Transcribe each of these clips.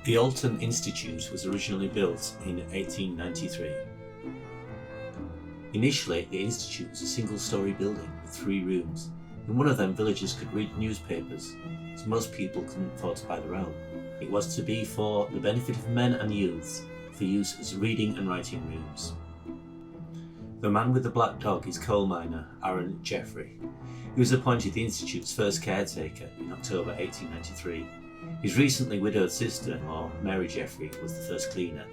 The Oulton Institute was originally built in 1893. Initially, the Institute was a single-storey building with 3 rooms. In one of them, villagers could read newspapers, as most people couldn't afford to buy their own. It was to be for the benefit of men and youths, for use as reading and writing rooms. The man with the black dog is coal miner Aaron Jeffrey. He was appointed the Institute's first caretaker in October 1893. His recently widowed sister-in-law, Mary Jeffrey, was the first cleaner.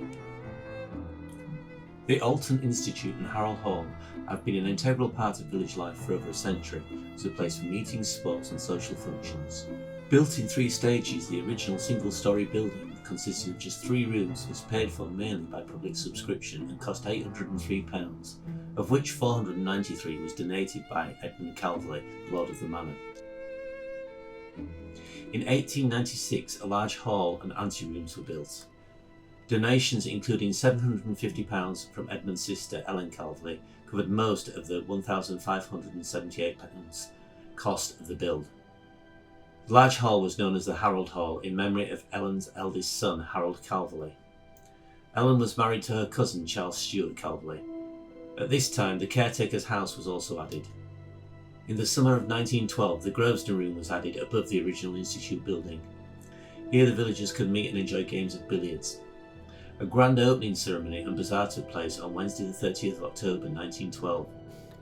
The Oulton Institute and Harrold Hall have been an integral part of village life for over a century as a place for meetings, sports and social functions. Built in 3 stages, the original single-storey building consisted of just 3 rooms, was paid for mainly by public subscription and cost £803, of which £493 was donated by Edmund Calverley, Lord of the Manor. In 1896, a large hall and anterooms were built. Donations, including £750 from Edmund's sister Ellen Calverley, covered most of the £1,578 cost of the build. The large hall was known as the Harrold Hall in memory of Ellen's eldest son, Harold Calverley. Ellen was married to her cousin, Charles Stewart Calverley. At this time, the caretaker's house was also added. In the summer of 1912, the Grosvenor Room was added above the original Institute building. Here the villagers could meet and enjoy games of billiards. A grand opening ceremony and bazaar took place on Wednesday the 30th of October 1912.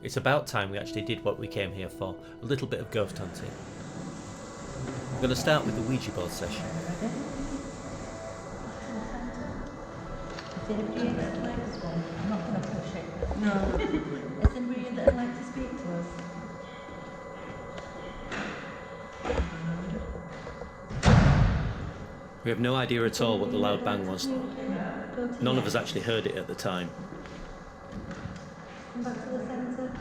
It's about time we actually did what we came here for, a little bit of ghost hunting. We're going to start with the Ouija board session. I'm not going to push it. No. Is anybody that would like to speak to us? We have no idea at all what the loud bang was. None of us actually heard it at the time. Come back to the centre.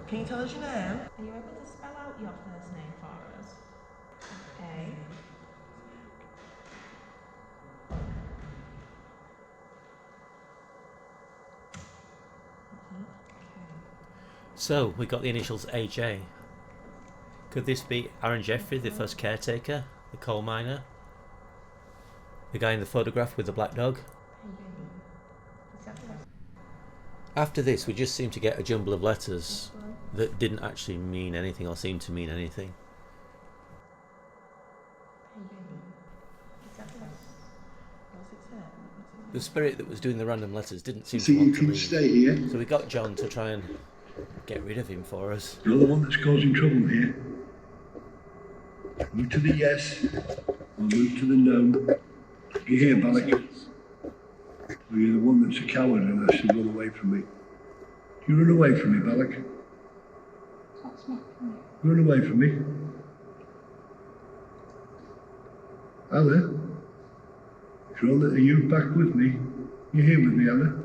Can you tell us your name? Are you able to spell out your first name for us? A. So, we got the initials AJ. Could this be Aaron Jeffrey, the first caretaker, the coal miner? The guy in the photograph with the black dog? After this, we just seemed to get a jumble of letters that didn't actually mean anything or seem to mean anything. The spirit that was doing the random letters didn't seem to want to leave. Stay here. So we got John to try and get rid of him for us. You're the one that's causing trouble here. Move to the yes, or move to the no. You hear, Balak? Or you're the one that's a coward and has to run away from me. You run away from me, Balak. Run away from me. Anna? Are you back with me? You here with me, Anna?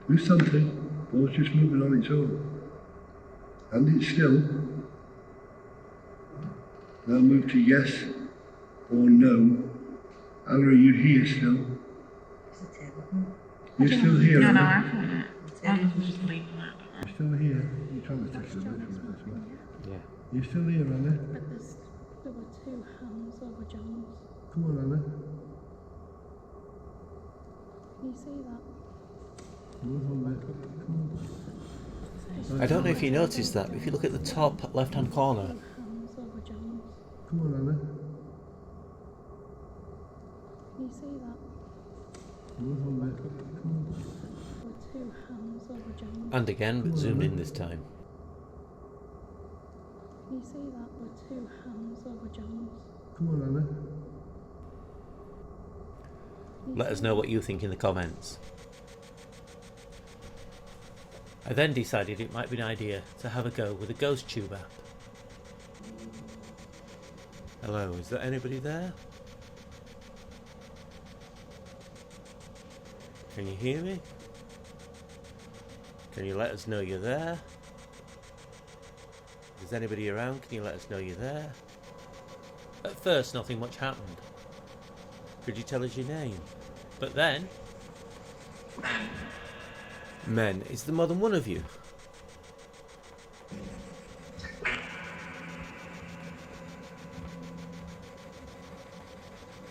Do something. Ball's just moving on its own. And it's still. Now move to yes or no. Anna, are you here still? You're still here? No, Anna? I haven't. I'm just leaving that. You're still here? You're trying to take it away from us as well. Yeah. You're still here, Anna? But there were 2 hands over John's. Come on, Anna. Can you see that? Come on. I don't know if you noticed that, but if you look at the top left-hand corner, 2 hands over John's. Come on, Anna. Can you see that? Come on. There were 2 hands over John's. and again, but zoomed in this time. Can you see that? There were 2 hands over John's. Come on, Anna. Let us know what you think in the comments. I then decided it might be an idea to have a go with a ghost tube app. Hello, is there anybody there? Can you hear me? Can you let us know you're there? Is anybody around? Can you let us know you're there? At first, nothing much happened. Could you tell us your name? But then... Men, is there more than one of you?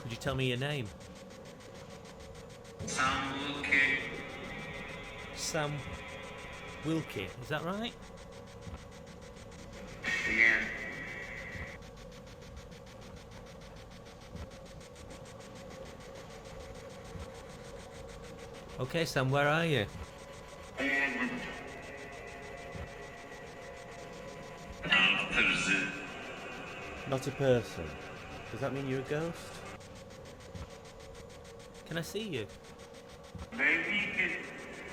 Could you tell me your name? Sam Wilkie, is that right? Yeah. Okay, Sam, where are you? Not a person. Does that mean you're a ghost? Can I see you?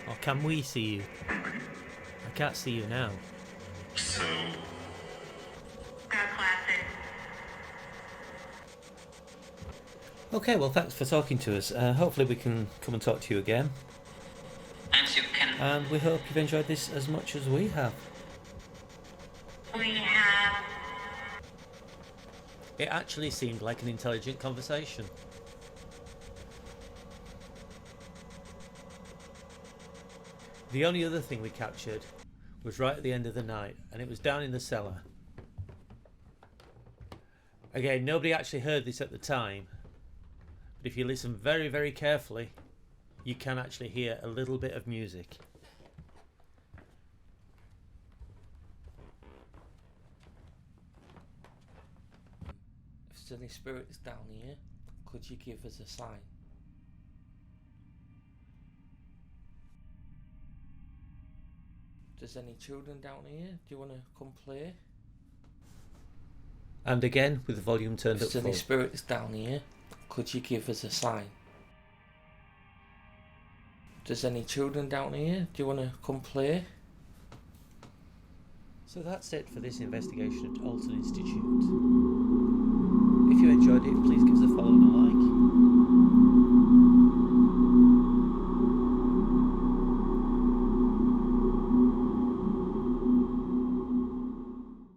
Or can we see you? I can't see you now. So. Classic. Okay, well, thanks for talking to us. Hopefully we can come and talk to you again. As you can. And we hope you've enjoyed this as much as we have. We have. It actually seemed like an intelligent conversation. The only other thing we captured was right at the end of the night, and it was down in the cellar. Again, nobody actually heard this at the time, but if you listen very, very carefully, you can actually hear a little bit of music. If there's any spirits down here, could you give us a sign? If there's any children down here, do you want to come play? And again, with the volume turned up If there's full. any spirits down here, could you give us a sign? If there's any children down here, do you want to come play? So that's it for this investigation at Oulton Institute. If you enjoyed it, please give us a follow and a like.